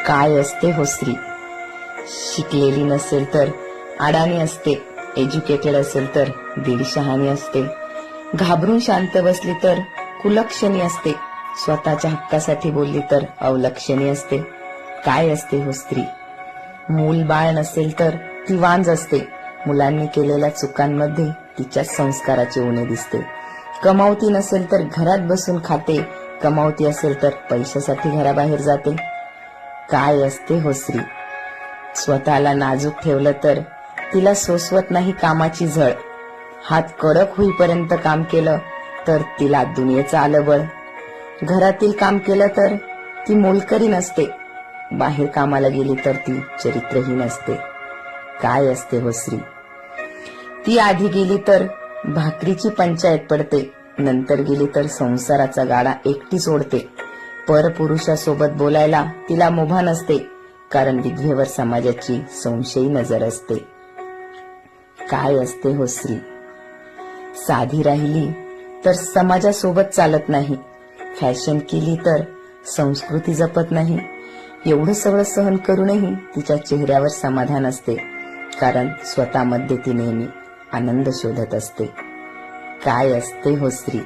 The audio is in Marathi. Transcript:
काय असते हो स्त्री? शिकलेली नसेल तर अडाणी असते, एज्युकेटेड असेल तर दीडशहाणी असते, घाबरून शांत बसली तर कुलक्षणी असते, स्वतःच्या हक्कासाठी बोलली तर अवलक्षणी असते. काय असते हो स्त्री? मूल बाळ नसेल तर ती वांज असते, मुलांनी केलेल्या चुकांमध्ये तिच्या संस्काराची उणे दिसते. कमावती नसेल तर घरात बसून खाते, कमावती असेल तर पैशासाठी घराबाहेर जाते. काय असते हो स्त्री? स्वतःला नाजूक ठेवलं तर तिला सोसवत नाही कामाची झळ, हात कडक होईपर्यंत काम केलं तर तिला दुनियेचं आलं बळ. घरातील काम केलं तर ती मोलकरी नसते, बाहेर कामाला गेली तर ती चरित्रहीन असते. काय असते हो स्त्री? ती आधी गेली तर भाकरीची पंचायत पडते, नंतर गेली तर संसाराचा गाडा एकटी सोडते. परपुरुषासोबत बोलायला तिला मुभा नसते, कारण विधवेवर समाजाची संशयी नजर असते. काय असते हो स्त्री? साधी राहिली तर समाजासोबत चालत नाही, फॅशन केली तर संस्कृती जपत नाही. एवढं सगळं सहन करूनही तिच्या चेहऱ्यावर समाधान असते, कारण स्वतःमध्ये ती नेहमी आनंद शोधत असते. काय असते हो स्त्री?